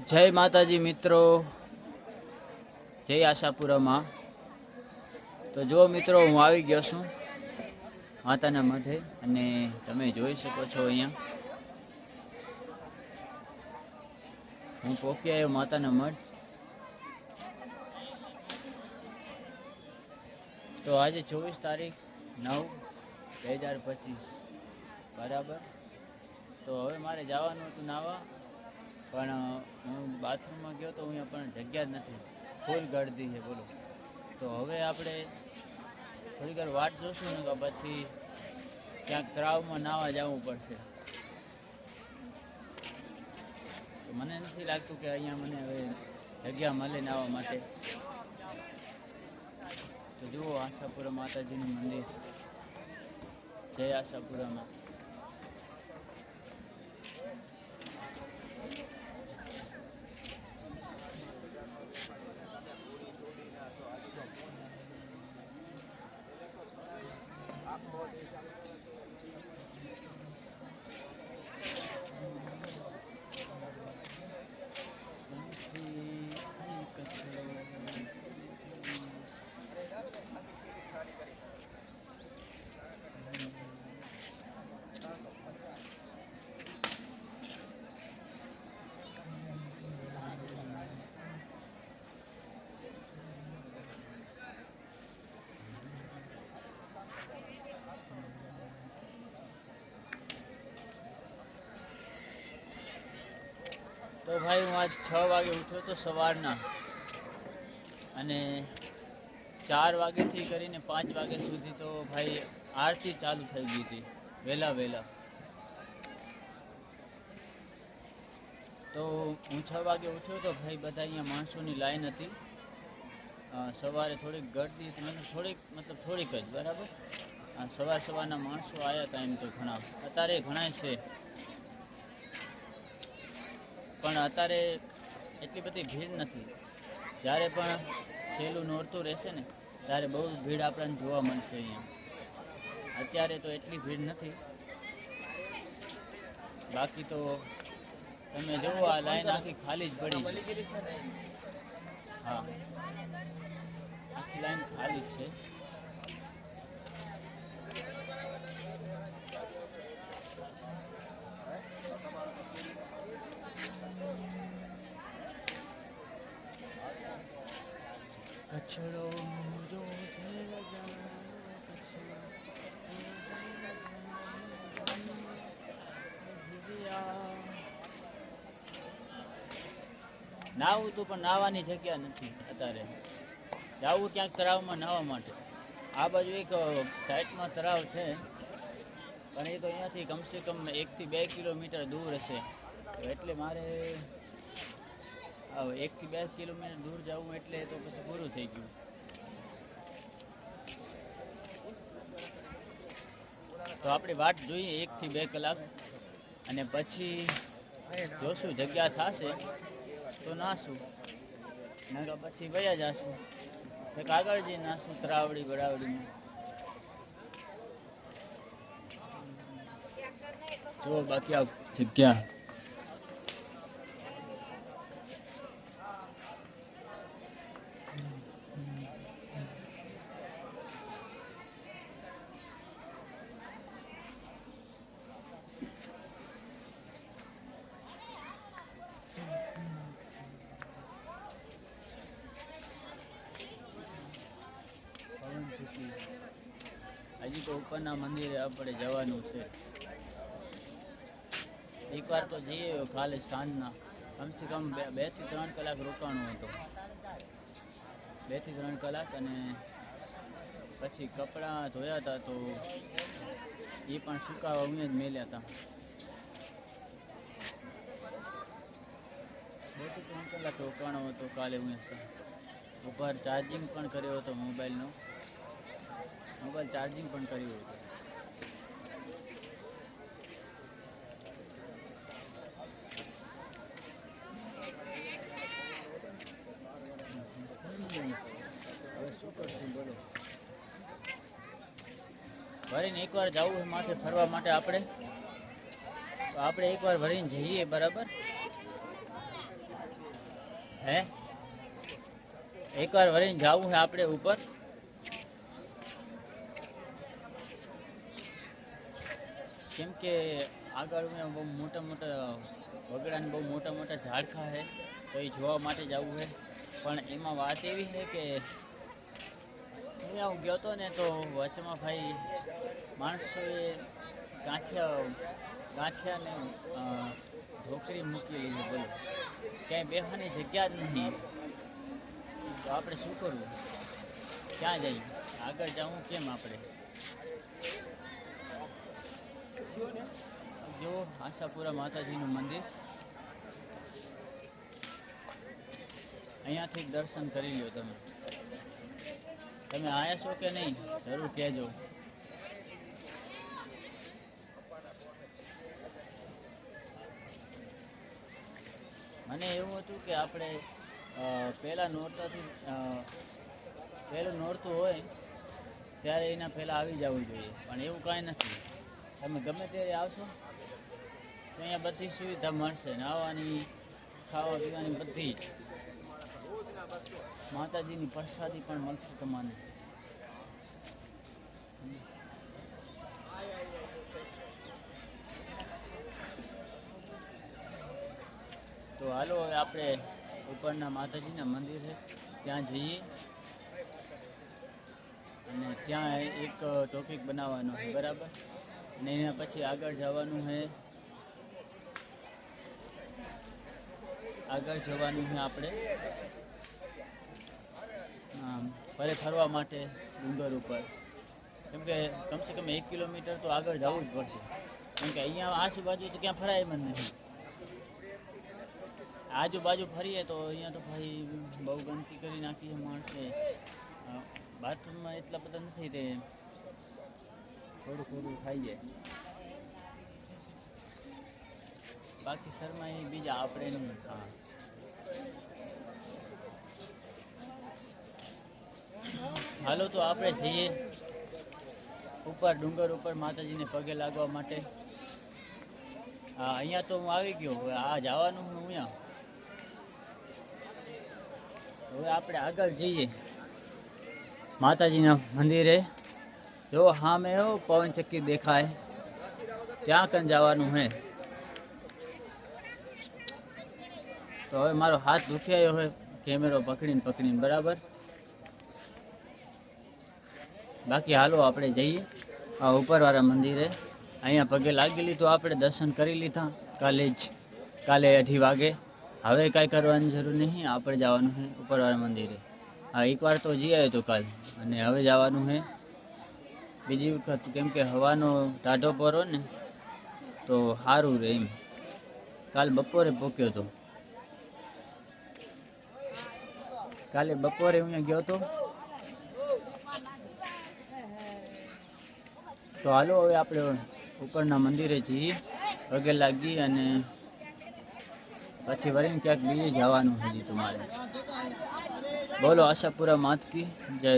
જય માતાજી મિત્રો, જય આશાપુરામાં. તો જો મિત્રો, હું આવી ગયો છું માતાના મઢે અને તમે જોઈ શકો છો અહીંયા હું પહોંચી આવ્યો માતાના મઢ. તો આજે 24 તારીખ 9/2025 બરાબર. તો હવે મારે જવાનું હતું નાવા, પણ હું બાથરૂમમાં ગયો તો અહીંયા પણ જગ્યા જ નથી, ફૂલ ગળદી છે બોલો. તો હવે આપણે થોડીક વાર વાટ જોશું ને કે પછી ક્યાંક તળાવમાં નાવા જવું પડશે. તો મને નથી લાગતું કે અહીંયા મને હવે જગ્યા મળે નાવા માટે. તો જુઓ આશાપુરા માતાજીનું મંદિર, જય આશાપુરામાં. તો ભાઈ હું આજ 6 વાગે ઉઠ્યો તો સવારના, અને 4 વાગ્યાથી કરીને 5 વાગ્યા સુધી તો ભાઈ આરતી ચાલુ થઈ ગઈ હતી વહેલા. તો હું 6 વાગે ઉઠ્યો તો ભાઈ બધા અહીંયા માણસોની લાઈન હતી. સવારે થોડીક ગળદી હતી, થોડીક જ બરાબર. સવારના માણસો આવ્યા હતા એમ તો ઘણા, અત્યારે ઘણા છે, પણ અત્યારે એટલી બધી ભીડ નથી. જ્યારે પણ છેલ્લું નોરતું રહેશે ને ત્યારે બહુ ભીડ આપણને જોવા મળશે અહીંયા. અત્યારે તો એટલી ભીડ નથી, બાકી તો તમે જુઓ આ લાઈન આખી ખાલી જ પડી. હા, આખી લાઈન ખાલી જ છે. કચરો જો નાવું તું, પણ નાવાની જગ્યા નથી અત્યારે. જવું ક્યાંક તળાવમાં નાહવા માટે. આ બાજુ એક સાઈડમાં તળાવ છે, પણ એ તો અહીંયાથી કમસે કમ 1 થી 2 કિલોમીટર દૂર હશે. એટલે મારે 1 થી 2 કિલોમીટર દૂર જવું એટલે તો પછી પૂરું થઈ ગયું. તો આપણી વાટ જોઈએ 1 થી 2 કલાક, અને પછી જોશું જગ્યા થશે તો નાશું, નકર પછી વયા જાશું એક આગળ જઈ નાશું તરાવડી બરાવડીમાં. જો બાકી આ જગ્યા હજી તો ઉપરના મંદિરે આપણે જવાનું છે. એકવાર તો જઈએ ખાલી સાંજના, કમસે કમ 2 થી 3 કલાક રોકાણું હતું. 2 થી 3 કલાક, અને પછી કપડાં ધોયા હતા તો એ પણ સુકાવા ઉમે જ મેલ્યા હતા. 2 થી 3 કલાક રોકાણો હતો કાલે. હું ઉપર ચાર્જિંગ પણ કર્યો હતો, મોબાઈલ ચાર્જિંગ પણ કર્યું હતું. હવે શું કરશું બોલો. ભરીને એકવાર જવું છે માથે ફરવા માટે આપણે, તો આપણે એકવાર ભરીને જઈએ બરાબર. હે એકવાર વળીને જવું છે આપણે ઉપર. કેમ કે આગળ બહુ મોટા વગડાને બહુ મોટા ઝાડખા છે, તો એ જોવા માટે જવું છે. પણ એમાં વાત એવી છે કે હું ગયો હતો ને, તો વચમાં ભાઈ માણસોએ ગાંઠિયા ને ઢોકળી મૂકેલી છે. બોલો, ક્યાંય બેસવાની જગ્યા જ નહીં. તો આપણે શું કરવું? ક્યાં જઈએ? આગળ જવું કેમ આપણે? જો આશાપુરા માતાજીનું મંદિર, અહીંયાથી દર્શન કરી લો. તમે આવ્યા છો કે નહીં જરૂર કહેજો. મને એવું હતું કે આપણે પહેલાં પહેલું નોરતું હોય ત્યારે એના પહેલાં આવી જવું જોઈએ, પણ એવું કાંઈ નથી. તમે ગમે ત્યારે આવશો તો અહીંયા બધી સુવિધા મળશે, નાહવાની, ખાવા પીવાની બધી જ. માતાજીની પ્રસાદી પણ મળશે તમને. તો હાલો હવે આપણે ઉપરના માતાજીના મંદિર છે ત્યાં જઈએ, અને ત્યાં એક ટોપિક બનાવવાનો છે, બરાબર? અને એના પછી આગળ જવાનું છે. આપણે ફરવા માટે ડુંગર ઉપર, કેમ કે કમસે કમ 1 કિલોમીટર તો આગળ જવું જ પડશે. કેમ કે અહીંયા આજુબાજુ તો ક્યાં ફરાય જ નથી. આજુબાજુ ફરીએ તો અહીંયા તો ભાઈ બહુ ગંદકી કરી નાખી છે માણસે. બાથરૂમમાં એટલા બધા નથી, તે થોડું થાય જાય. બાકી શર્મા એ બીજા આપણે નહીં. હા, હાલો તો આપણે જઈએ ઉપર ડુંગર ઉપર માતાજીને પગે લાગવા માટે. હા, અહીંયા તો હું આવી ગયો. હવે આ જવાનું હું અહીંયા. હવે આપણે આગળ જઈએ માતાજીના મંદિરે. જો હા મેં પવન ચક્કી દેખાય, ત્યાં કન જવાનું હે. તો હવે મારો હાથ દુખી આવ્યો હોય કેમેરો પકડીને, બરાબર? બાકી હાલો આપણે જઈએ આ ઉપરવાળા મંદિરે. અહીંયા પગે લાગેલી તો આપણે દર્શન કરી લીધા કાલે 2:30 વાગે. હવે કાંઈ કરવાની જરૂર નહીં, આપણે જવાનું છે ઉપરવાળા મંદિરે. હા, એકવાર તો જઈ આવ્યો તો કાલ, અને હવે જવાનું છે બીજી વખત. કેમ કે હવાનો ટાઢો પરો ને તો સારું રહે એમ. કાલ બપોરે પોક્યો હતો. કાલે બપોરે અહીંયા ગયો હતો. તો હાલો હવે આપણે ઉપરના મંદિરે જઈએ, પગે લાગી, અને પછી વળીને ક્યાંક બીજે જવાનું હજી તમારે. બોલો આશાપુરા માત કી જય.